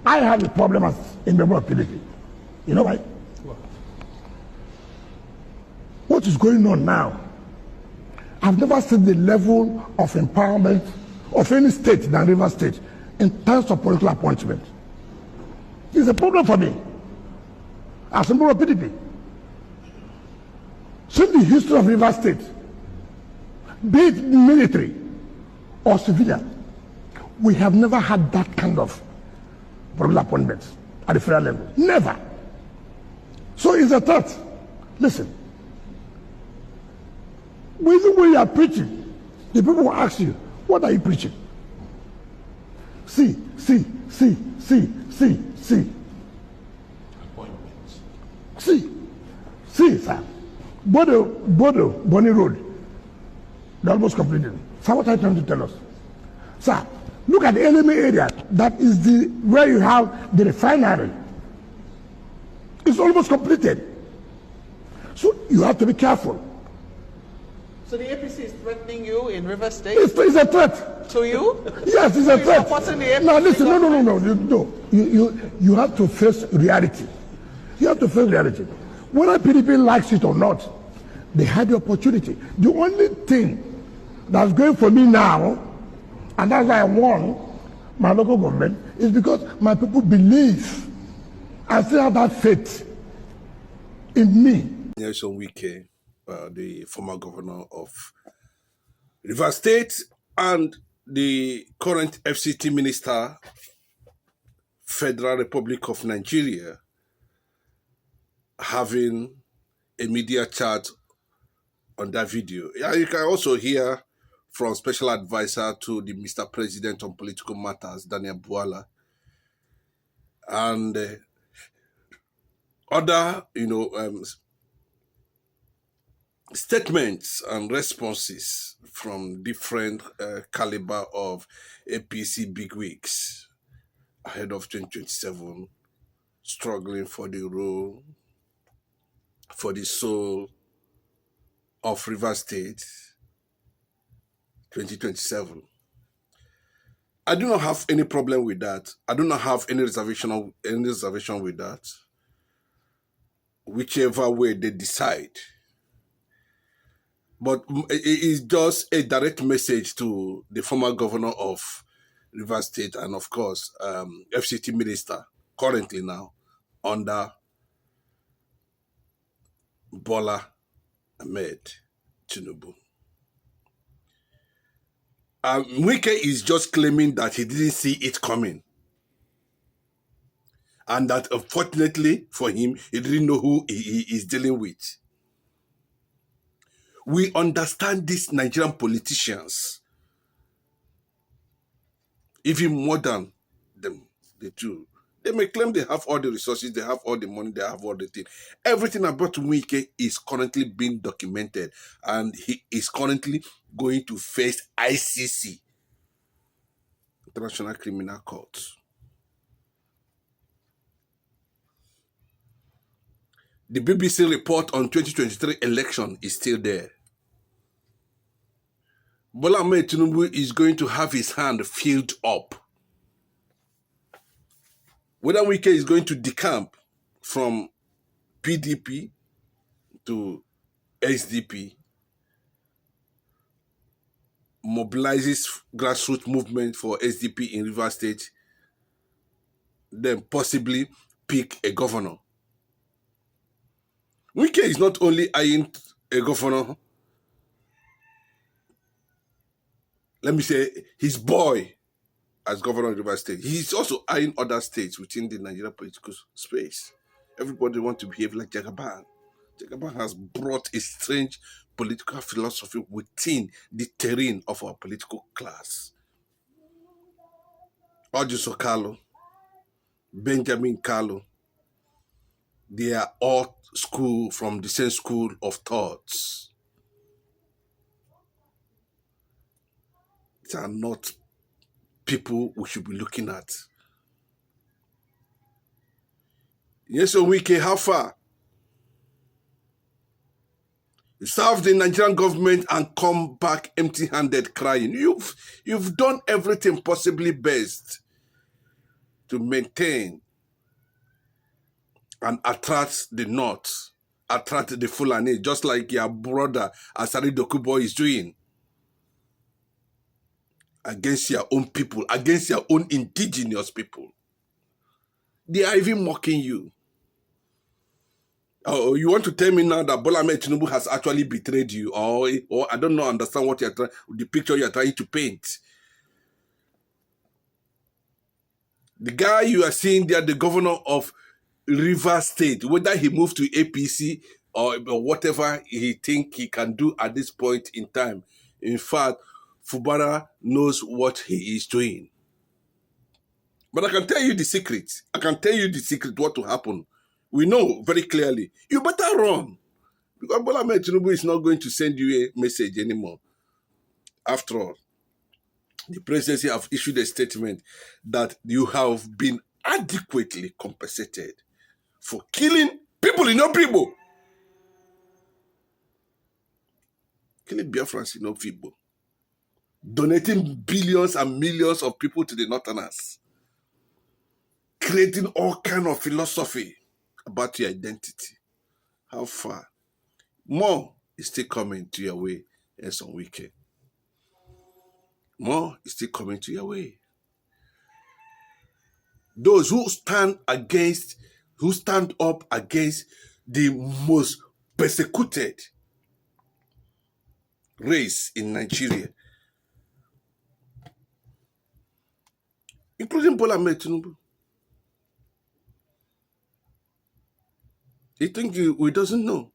I have a problem as a member of PDP. You know why? What is going on now? I've never seen the level of empowerment of any state than Rivers State in terms of political appointment. It's a problem for me as a member of PDP. Since the history of Rivers State, be it military or civilian, we have never had that kind of political appointment at the federal level. Never. So it's a threat. Listen. When you are preaching, the people will ask you, what are you preaching? See. Appointments. See, sir. Bonny Road. They almost completed. So what are you trying to tell us? Sir, look at the enemy area. That is where you have the refinery. It's almost completed. So you have to be careful. So the APC is threatening you in River State? It's a threat. To you? Yes, it's a threat. Supporting the APC? Now listen, no. You have to face reality. You have to face reality. Whether PDP likes it or not, they had the opportunity. The only thing that's going for me now, and that's why I won my local government, is because my people believe and still have that faith in me. Wike, the former governor of Rivers State and the current FCT minister, Federal Republic of Nigeria, having a media chat on that video. Yeah, you can also hear from special advisor to the Mr. President on political matters, Daniel Buala, and other, statements and responses from different caliber of APC bigwigs ahead of 2027, struggling for the role, for the soul of Rivers State 2027. I do not have any problem with that. I do not have any reservation with that. Whichever way they decide. But it is just a direct message to the former governor of Rivers State and, of course, FCT minister, currently now, under Bola Ahmed Tinubu. Wike is just claiming that he didn't see it coming. And that, unfortunately for him, he didn't know who he is dealing with. We understand these Nigerian politicians, even more than them, the two. They may claim they have all the resources, they have all the money, they have all the things. Everything about Wike is currently being documented, and he is currently going to face ICC, International Criminal Court. The BBC report on 2023 election is still there. Bola Ahmed Tinubu is going to have his hand filled up. Whether Wike is going to decamp from PDP to SDP, mobilizes grassroots movement for SDP in Rivers State, then possibly pick a governor. Wike is not only eyeing a governor, let me say, his boy as governor of Rivers State. He's also eyeing other states within the Nigerian political space. Everybody wants to behave like Jagaban. Jagaban has brought a strange political philosophy within the terrain of our political class. Ojuso Kalu, Benjamin Kalu, they are all from the same school of thoughts. These are not people we should be looking at. Yes, so Wike, how far? You serve the Nigerian government and come back empty-handed crying. You've done everything possibly best. to maintain and attract the North, attract the Fulani, just like your brother Asari Dokubo is doing against your own people, against your own indigenous people. They are even mocking you. Oh, you want to tell me now that Bola Ahmed Tinubu has actually betrayed you, or I don't know, understand what you're trying, the picture you're trying to paint. The guy you are seeing there, the governor of Rivers State, whether he moved to APC or whatever he think he can do at this point in time. In fact, Fubara knows what he is doing. But I can tell you the secret. I can tell you the secret what will happen. We know very clearly. You better run. Because Bola Ahmed Tinubu is not going to send you a message anymore. After all, the presidency have issued a statement that you have been adequately compensated for killing people in your people. Killing Biafrans in your people. Donating billions and millions of people to the Northerners. Creating all kind of philosophy about your identity. How far? More is still coming to your way in some Wike. More is still coming to your way. Those who stand up against the most persecuted race in Nigeria, including Bola Ahmed Tinubu. You think he doesn't know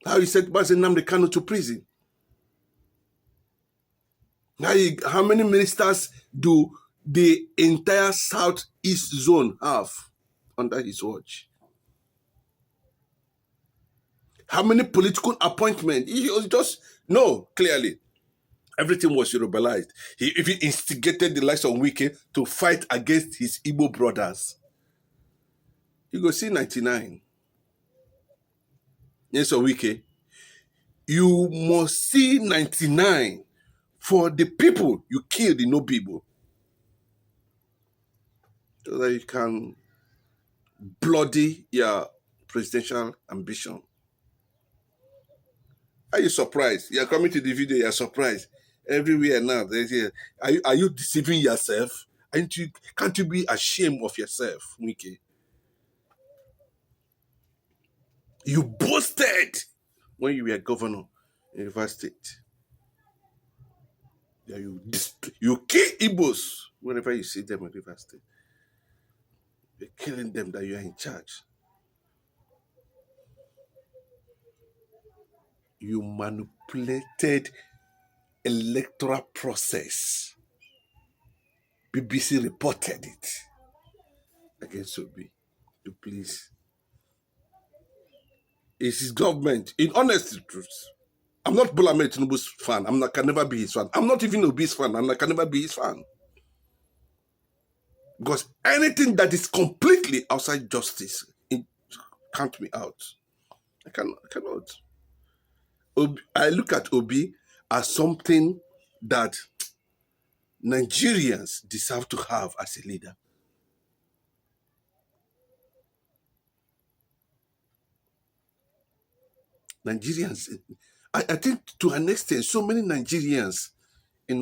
how he sent Mazi Nnamdi Kanu to prison? How many ministers do the entire Southeast zone have under his watch? How many political appointments? He was just, no, clearly. Everything was Yorubalized. He even instigated the likes of Wike to fight against his Igbo brothers. You go see 99. Yes, Wike. You must see 99 for the people you killed in Obibo. So that you can bloody your presidential ambition. Are you surprised? You're coming to the video, you're surprised. Everywhere now, are you deceiving yourself? Can't you be ashamed of yourself, Wike? You boasted when you were governor in Rivers State. Yeah, you kill Igbos whenever you see them in Rivers State. You're killing them that you are in charge. You manipulated electoral process. BBC reported it against Obi to please. It's his government. In honesty, truth, I'm not Bola Ahmed Tinubu's fan. I can never be his fan. I'm not even Obi's fan. I can never be his fan. Because anything that is completely outside justice, count me out. I cannot. I look at Obi as something that Nigerians deserve to have as a leader. Nigerians, I think to an extent, so many Nigerians, it's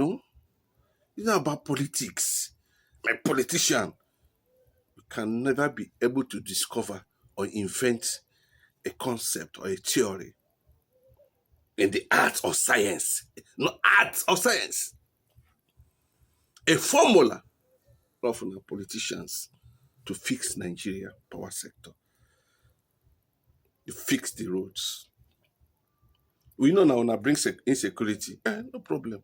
not about politics. A politician, you can never be able to discover or invent a concept or a theory in the art or science. Not art or science. A formula of politicians to fix Nigeria power sector. To fix the roads. We know now bring insecurity. No problem.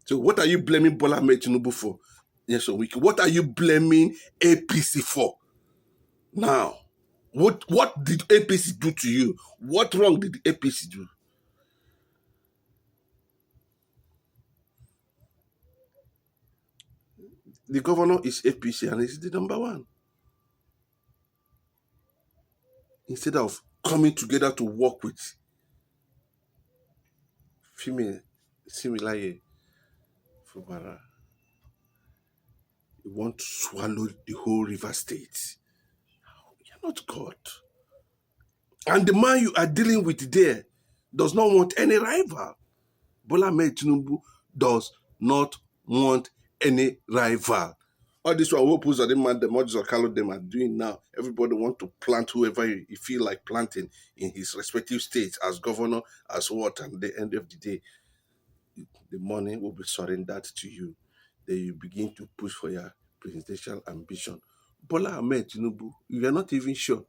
So what are you blaming Bola Ahmed Tinubu for? Yes, so what are you blaming APC for? Now, what did APC do to you? What wrong did APC do? The governor is APC and he's the number one. Instead of coming together to work with female Similaye Fubara. want to swallow the whole River State. You're not God. And the man you are dealing with there does not want any rival. Bola Ahmed Tinubu does not want any rival. All this one, what are the man, the models of color them are doing now. Everybody want to plant whoever he feel like planting in his respective states as governor, as what, and the end of the day, the money will be surrendered to you. Then you begin to push for your presidential ambition. Bola Ahmed Tinubu, you are not even sure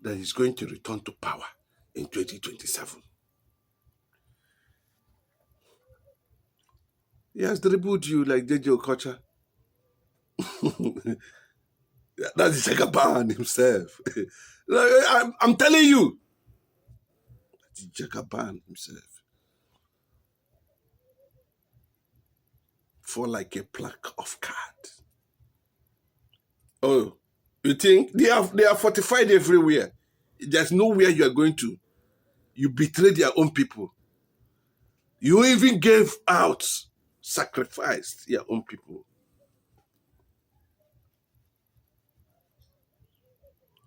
that he's going to return to power in 2027. He has dribbled you like JJ Okocha. That's the Jagaban himself. I'm telling you. That's the Jagaban himself. Fall like a plaque of cards. Oh, you think they are fortified everywhere? There's nowhere you are going to. You betrayed your own people. You even gave out, sacrificed your own people.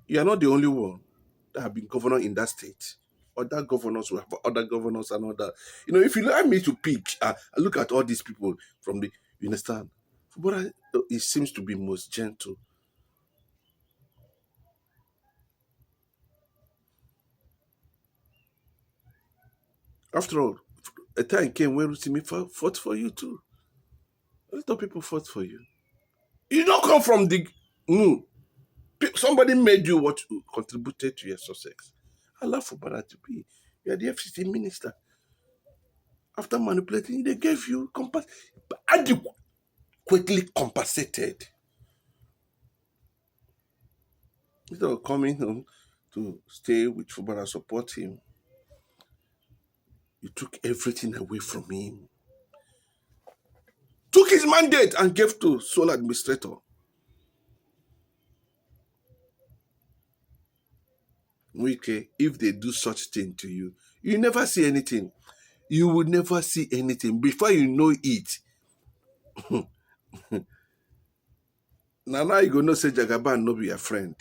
You are not the only one that have been governor in that state. Other governors will have other governors and other. You know, if you allow me to pick, I look at all these people from the, you understand? But it seems to be most gentle. After all, a time came when Rotimi fought for you too. A lot of people fought for you. You don't come from the moon. Somebody made you what contributed to your success. Allah for Bala to be. You are the FCC minister. After manipulating, they gave you adequately compensated. Instead of coming home to stay with Fubara, support him, you took everything away from him. Took his mandate and gave to sole administrator. Wike, if they do such thing to you, you never see anything. You will never see anything. Before you know it, now you go no say Jagaban no be your friend.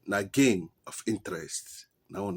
Na game of interest. Now